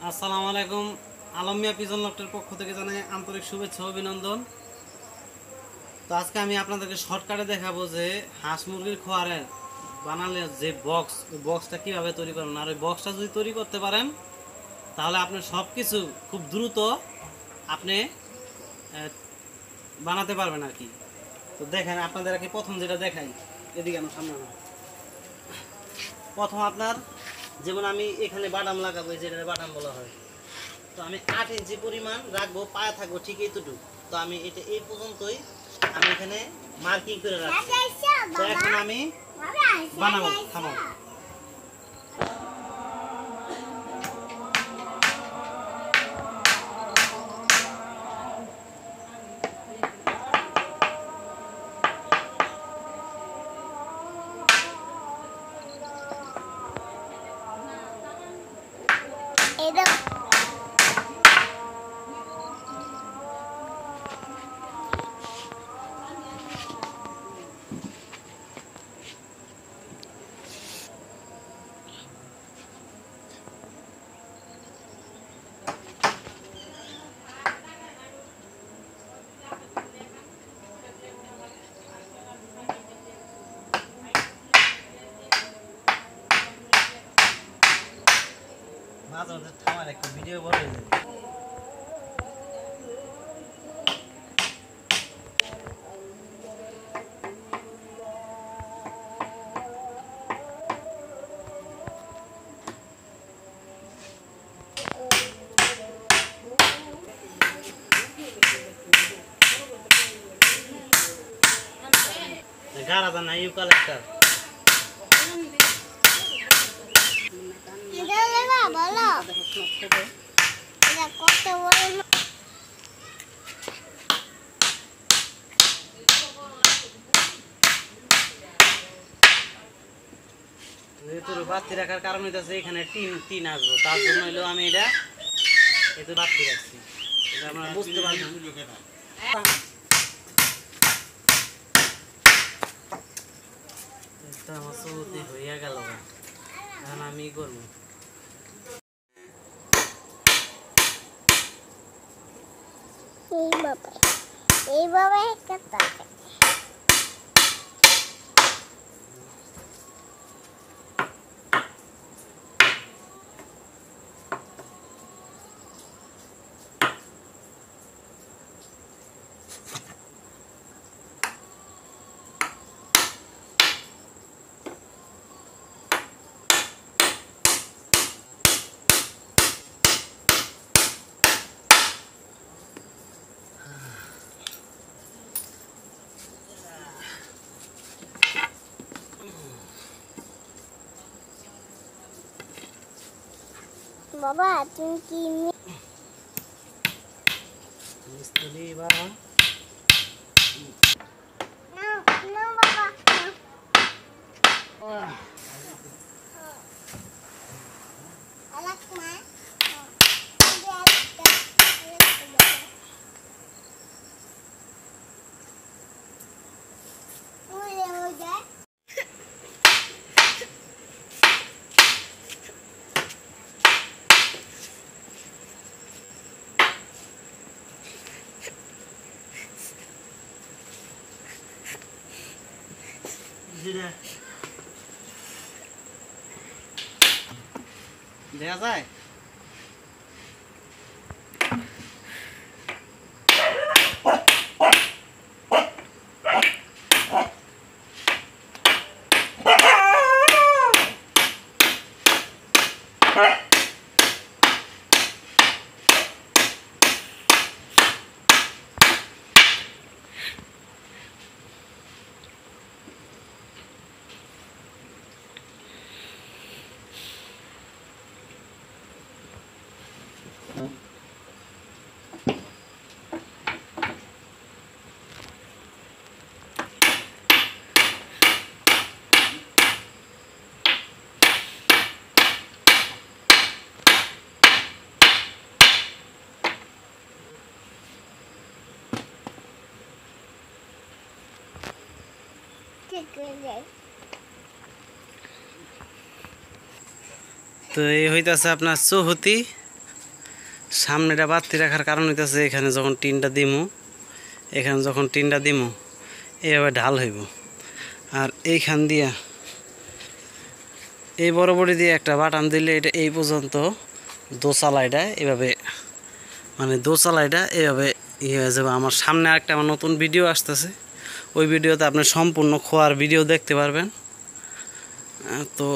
আসসালামু আলাইকুম। আলম মিয়া পিজন লফটের পক্ষ থেকে জানাই আন্তরিক শুভেচ্ছা ও অভিনন্দন। তো আজকে আমি আপনাদেরকে শর্টকাটে দেখাবো যে হাঁস মুরগির খোয়ারের বানালে যে বক্স, ওই বক্সটা কীভাবে তৈরি করবেন। আর ওই বক্সটা যদি তৈরি করতে পারেন তাহলে আপনি সব কিছু খুব দ্রুত আপনি বানাতে পারবেন আর কি। তো দেখেন আপনাদের আর কি, প্রথম যেটা দেখাই, এদিকে আমার সামনে না। প্রথম আপনার যেমন আমি এখানে বাদাম লাগাবো, যেটা বাদাম বলা হয়। তো আমি 8 ইঞ্চি পরিমাণ রাখবো, পায়া থাকবো ঠিক এইটুকু। তো আমি এটা এই পর্যন্তই আমি এখানে মার্কিং করে রাখছি। তো এখন আমি বানাবো, থামো। মাঝে মাঝে থামার একটা ভিডিও বড় হয়ে যায়। গাড়া না ইউকালেক্টার বাতি রাখার কারণ হইতেছে এখানে টিন আসবো, তার জন্য হইলো আমি এটা এতে বাতি রাখছি। এটা আপনারা বুঝতে পারবেন। এটা আমার চৌতি হইয়া গেল, এখন আমি করবো। এইভাবে একটা বাবা তুমি কি মিস্ত্রি বাবা না বাবা আলাক মা দেখা যায়। তো এই হইতাছে আপনার চৌহতি। সামনেটা বাতি রাখার কারণ হইতেছে এখানে যখন টিনটা দিমু, এখানে যখন টিনটা দিমু এইভাবে ঢাল হইব। আর এইখান দিয়া এই বরাবরই দিয়ে একটা বাটাম দিলে এটা এই পর্যন্ত দোচালাইটা এভাবে, মানে দোচালাইটা এভাবে ইয়ে হয়ে যাবে। আমার সামনে একটা আমার নতুন ভিডিও আসতেছে, ওই ভিডিওতে আপনি সম্পূর্ণ খোয়ার ভিডিও দেখতে পারবেন। তো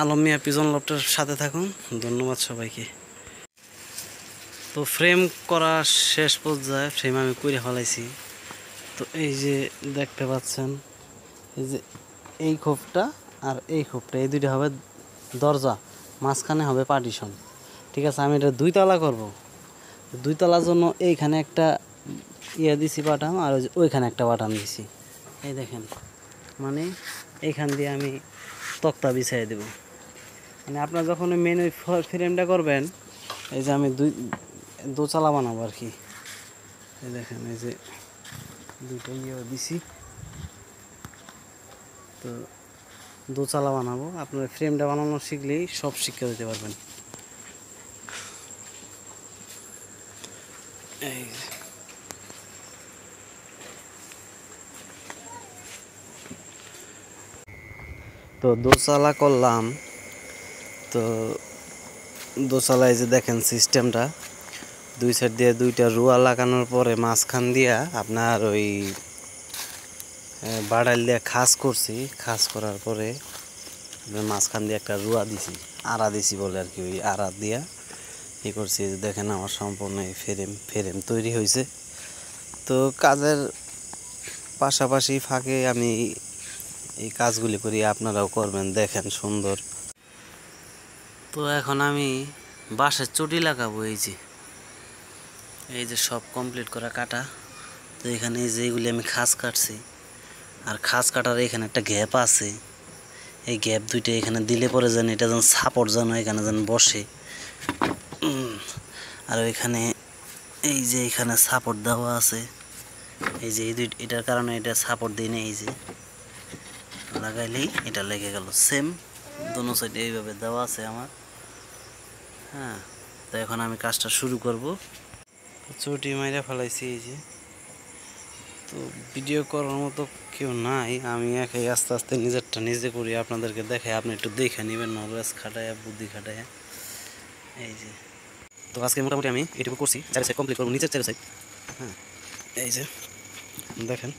আলম মিয়া পিজন লফটের সাথে থাকুন। ধন্যবাদ সবাইকে। তো ফ্রেম করা শেষ পর্যায়ে ফ্রেম আমি করে ফেলাইছি। তো এই যে দেখতে পাচ্ছেন, এই যে এই খোপটা আর এই খোপটা, এই দুইটা হবে দরজা, মাঝখানে হবে পার্টিশন। ঠিক আছে, আমি এটা 2 তলা করব। 2 তলার জন্য এইখানে একটা ইয়ে দিছি বাটাম, আর ওইখানে একটা বাটাম দিছি। এই দেখেন, মানে এইখান দিয়ে আমি তক্তা বিছাই দেব। মানে আপনার যখন মেন ওই ফ্রেমটা করবেন, এই যে আমি দোতলা বানাবো আর কি। এই দেখেন, এই যে 2টা ইয়ে দিছি, তো দোতলা বানাবো। আপনার ফ্রেমটা বানানো শিখলেই সব শিক্ষা দিতে পারবেন। এই তো দোতলা করলাম। তো দোতলায় যে দেখেন সিস্টেমটা, 2 সাইড দিয়ে 2টা রুয়া লাগানোর পরে মাঝখান দিয়া আপনার ওই বাড়াইল দিয়ে খাস করছি। খাস করার পরে মাঝখান দিয়ে একটা রুয়া দিছি, আড়া দিছি বলে আর কি। ওই আড়া দিয়া ই করছি। দেখেন আমার সম্পূর্ণ এই ফ্রেম তৈরি হয়েছে। তো কাজের পাশাপাশি ফাঁকে আমি এই কাজগুলি করি, আপনারাও করবেন, দেখেন সুন্দর। তো এখন আমি বাঁশের চটি লাগাবো। এই যে সব কমপ্লিট করা কাটা। তো এখানে এই যে এইগুলি আমি খাস কাটছি, আর খাস কাটার এখানে একটা গ্যাপ আছে। এই গ্যাপ 2টা এখানে দিলে পরে যেন এটা যেন সাপোর্ট যেন এখানে যেন বসে। আর ওইখানে এই যে এখানে সাপোর্ট দেওয়া আছে, এই যে এটার কারণে এটা সাপোর্ট দিই না, এই যে লাগাইলেই এটা লেগে গেল। সেম দোনো সাইডে এইভাবে দেওয়া আছে আমার। হ্যাঁ, তো এখন আমি কাজটা শুরু করব। চটি মাইরা ফেলাইছি এই যে। তো ভিডিও করার মতো কেউ নাই, আমি একাই আস্তে আস্তে নিজেরটা নিজে করি, আপনাদেরকে দেখাই, আপনি একটু দেখে নেবেন নলেজ খাটায়, বুদ্ধি খাটায়। এই যে, তো আজকে মোটামুটি আমি এটুকু করছি, 4 সাইড কমপ্লিট করবো, নিচের 4 সাইড। হ্যাঁ, এই যে দেখেন,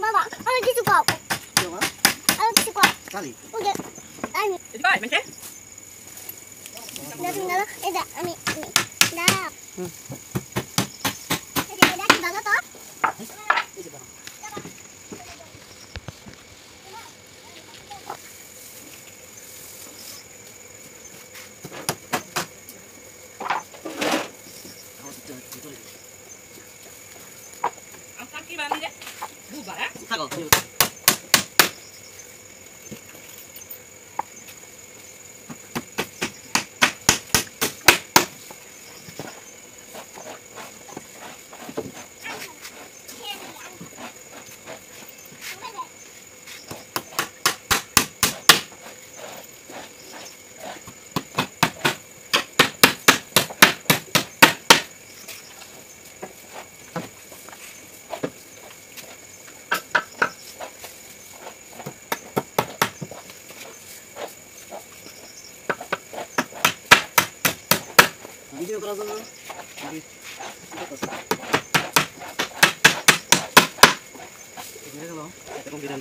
বাবা আমি কিছু খাও, আমি কিছু খাও। ওকে আমি এটা আমি দাঁড়াও। এটা কি দাদা তো ভিডিও করার জন্য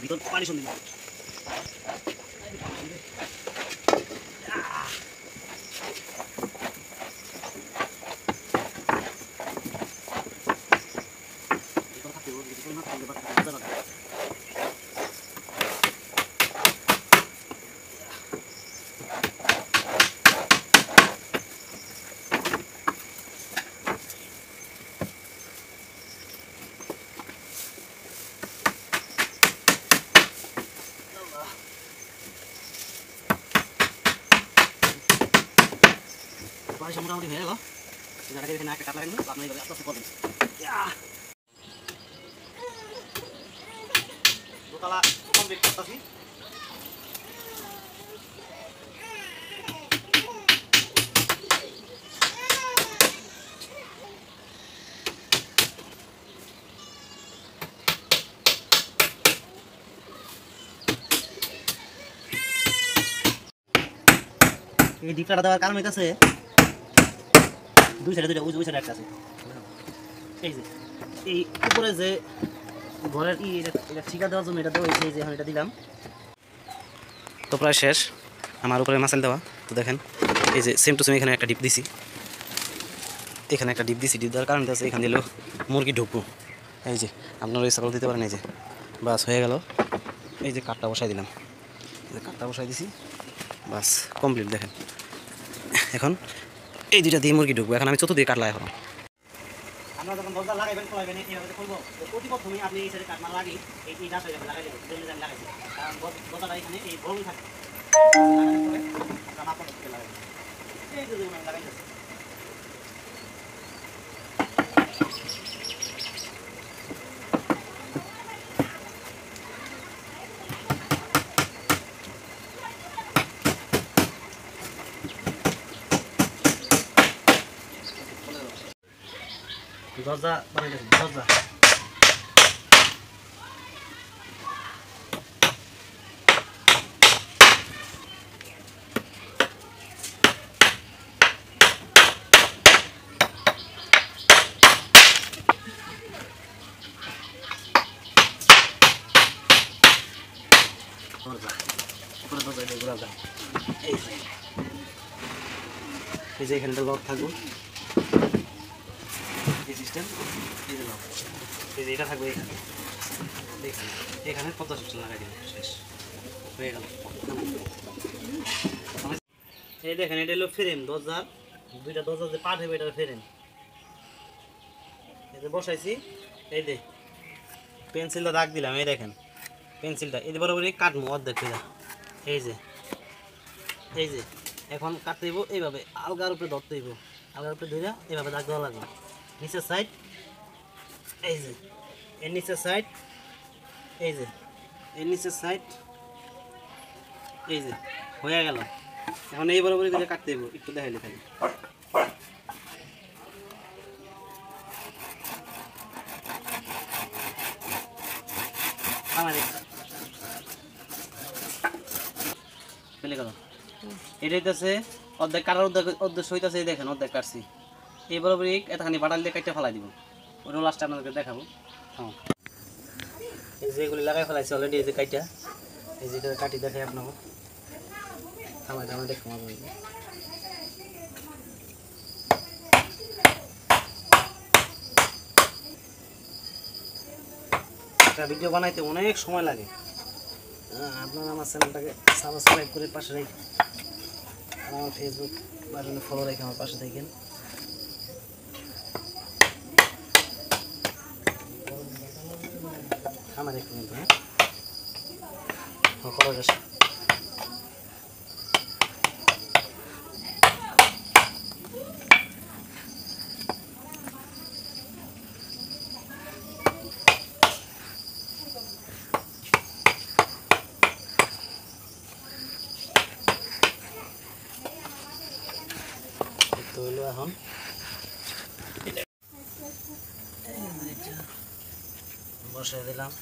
ভিতর পানি শুনতে মোটামুটি হয়ে গেল। যারা এখানে একটা কাট লাগানো আপনি এইভাবে আস্তে আস্তে করবেন। দোতলা কমপ্লিট করতেছি। এই ডিপটা দেওয়ার কারণ হইতাছে দুই সাইডে দুইটা ওই সাইডে একটা আছে। এই যে এই উপরে যে ঘরের এটা ঠিকা দেওয়ার জন্য এটা দেওয়া হয়েছে, এই যে এখন এটা দিলাম। তো প্রায় শেষ আমার উপরে মাসাল দেওয়া। তো দেখেন এই যে সেম টু সেম এখানে একটা ডিপ দিছি, এখানে একটা ডিপ দিছি। ডিপ দেওয়ার কারণ হচ্ছে এখানে দিলেও মুরগি ঢুকবো। এই যে আপনারা এই সাকল দিতে পারেন। এই যে বাস হয়ে গেল। এই যে কাঠটা বসাই দিলাম, এই যে কাঠটা বসাই দিছি, বাস কমপ্লিট। দেখেন এখন এই দুইটা দিয়ে মুরগি ঢুকবো। এখন আমি চতুর্দিকে কাঠ লাগাবো। আপনারা যখন দরজা লাগাইবেন খোলাইবেন এইভাবে খুলবো, তো প্রতিপ্রথমে আপনি এই সাইডে কাঠ না লাগিয়ে এই ডাস হয়ে যাবে লাগাই দেবেন। জন্য আমি লাগাইছি কারণ দরজাটা এখানে এই বড়ই থাকে। লাগানোর পরে আমরা মাপা করতে লাগাই এই যে আমি লাগাই দিচ্ছি। দরজা বানাই দিচ্ছি। দরজা উপরে দরজা এটা ঘোরা যায়। এই যে এখানে লক থাকবো, এই সিস্টেম, এই যে লক, এই যে এটা থাকবে এখানে। দেখছি এখানে 50 সিস্টেম লাগাই দিন, শেষ হয়ে গেল। এই দেখেন এটা হলো ফ্রেম দরজার, দুইটা দরজার যে পার্ট হবে এটার ফ্রেম। এই যে বসাইছি, এই যে পেন্সিলটা দাগ দিলাম। এই দেখেন পেন্সিলটা এই বরাবরই কাটবো অর্ধেক করে। এই যে এখন কাটতে হইব এইভাবে, আলগার উপরে ধরতে হইব, আলগার উপরে ধরে এইভাবে দাগ দেওয়া লাগবে। নিচের সাইড, এই যে এর নিচের সাইড, এই যে এর নিচের সাইড, এই যে হয়ে গেল। এখন এই বরাবরই করে কাটতে হইব, একটু দেখাইলে খালি। আমার চলে গেল। এটা হইতেছে অর্ধেক কাটার অর্ধেক হইতেছে। এই দেখেন অর্ধেক কাটছি। এই বরাবরই এতখানি বাটাল দিয়ে কাটতে ফেলাই দিব। ওটা লাস্টে আপনাদেরকে দেখাবো। হ্যাঁ এই যে এগুলি লাগাই ফেলাইছি অলরেডি। এই যে কাইটা, এই যে কাটি দেখাই আপনাকে। আমার আমার দেখুন একটা ভিডিও বানাইতে অনেক সময় লাগে। আপনারা আমার চ্যানেলটাকে সাবস্ক্রাইব করে পাশে রেখে, আমার ফেসবুক বাটনে ফলো রেখে আমার পাশে থাকেন। আমার একটু কিন্তু হ্যাঁ খরচ আসে। হইলো এখন বসে দিলাম।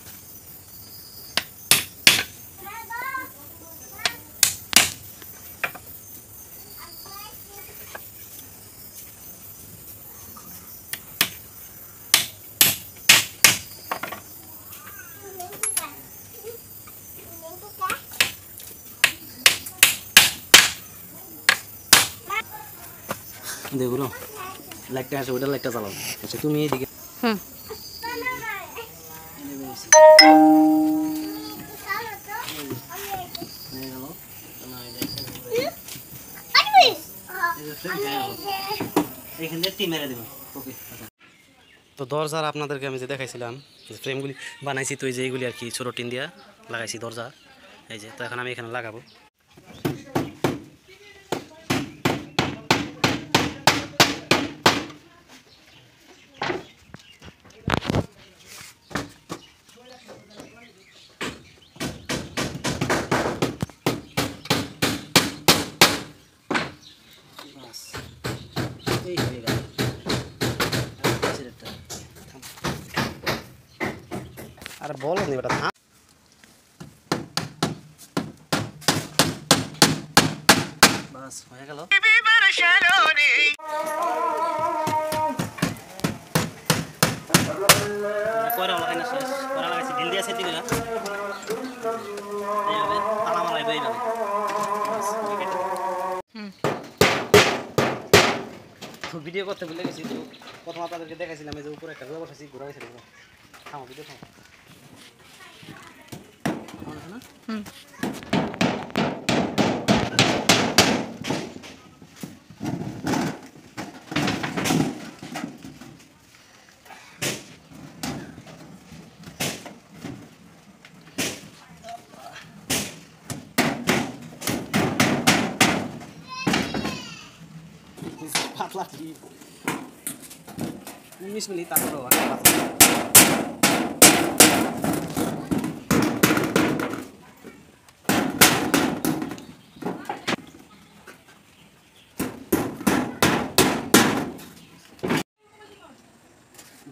দেখো লাইটটা আসে, ওইটা লাইটটা চালাও। আচ্ছা তুমি এইদিকে তো দরজার আপনাদেরকে আমি যে দেখাইছিলাম ফ্রেমগুলি বানাইছি, তো এই যে এইগুলি আর কি ছোটো টিন দিয়া লাগাইছি দরজা। এই যে তো এখন আমি এখানে লাগাবো। এই হয়ে গেল সিলেটটা। আরে বলো নি বেটা থাম। বাস হয়ে গেল। কয়রা লাগাই না শেষ কয়রা লাগাইছি ঢিল দিয়ে সেটি দিলাম এইভাবে তালা মারাইবো এইভাবে বাস হয়ে গেল। তো ভিডিও করতে ভুলে গেছি তো প্রথম আপনাদেরকে দেখাইছিলাম এই যে উপরে একটা ঘোড়া বসাইছি ঘোড়া গেছে থামো ভিডিও থামো না পাতলা কি 19 menit তারপরে অনেক পাতলা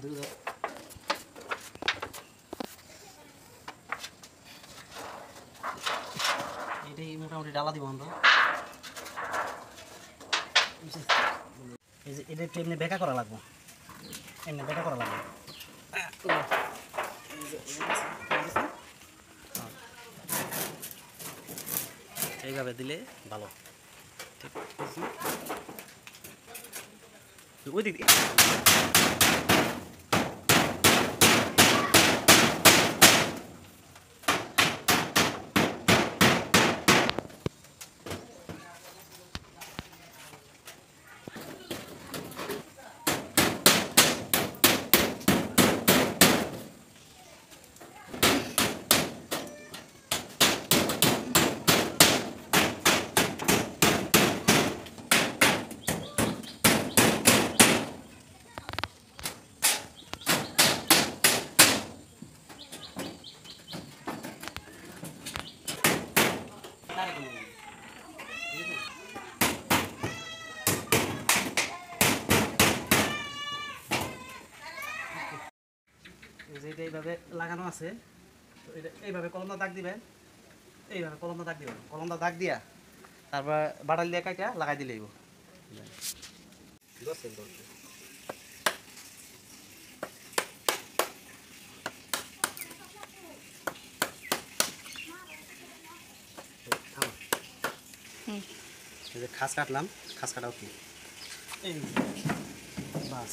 দুধ এটাই মোটামুটি ডালা দিব আমরা এই যে এটা একটু এমনি বেঁকা করা লাগবে এমনি বেঁকা করা লাগবে এইভাবে দিলে ভালো ঠিক আছে ওই দিক যেটা এইভাবে লাগানো আছে তো এটা এইভাবে কলমটা দাগ দিবেন এইভাবে কলমটা দাগ দিবেন কলমটা দাগ দিয়া তারপর বাটাল দিয়ে কাটা লাগাই দিলেই এই যে খাস কাটলাম খাস কাটাও কি এই বাস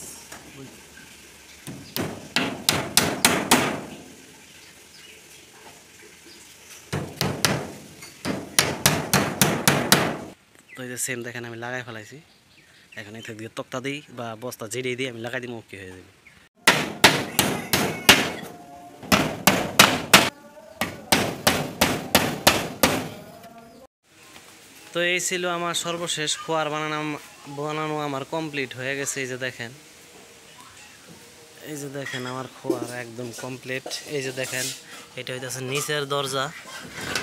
তো এই যে সেম দেখেন আমি লাগাই ফেলাইছি এখন এতে দিয়ে তক্তা দিই বা বস্তা ঝেড়ে দিয়ে আমি লাগাই দিই মুক্তি হয়ে যাবে তো এই ছিল আমার সর্বশেষ খোয়ার বানানো আমার কমপ্লিট হয়ে গেছে এই যে দেখেন আমার খোয়ার একদম কমপ্লিট এই যে দেখেন এটা হইতেছে নিচের দরজা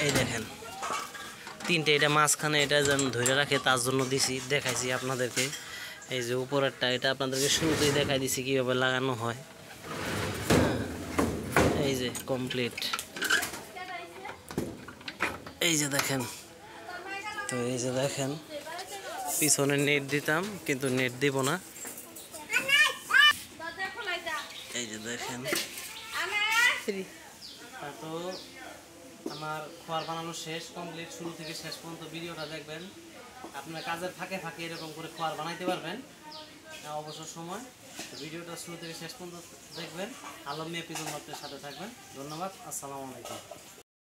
এই দেখেন তিনটে এটা মাঝখানে এটা যেন ধরে রাখে তার জন্য দিছি দেখাইছি আপনাদেরকে এই যে উপরেরটা এটা আপনাদেরকে শুরুতেই দেখাই দিছি কীভাবে লাগানো হয় এই যে কমপ্লিট এই যে দেখেন তো এই যে দেখেন পিছনে নেট দিতাম কিন্তু নেট দিব না এই যে দেখেন তো আমার খোয়ার বানানো শেষ কমপ্লিট শুরু থেকে শেষ পর্যন্ত ভিডিওটা দেখবেন আপনার কাজের ফাঁকে ফাঁকে এরকম করে খোয়ার বানাইতে পারবেন অবসর সময় ভিডিওটা শুরু থেকে শেষ পর্যন্ত দেখবেন আলম মিয়া পিজন আপনার সাথে থাকবেন ধন্যবাদ আসসালামু আলাইকুম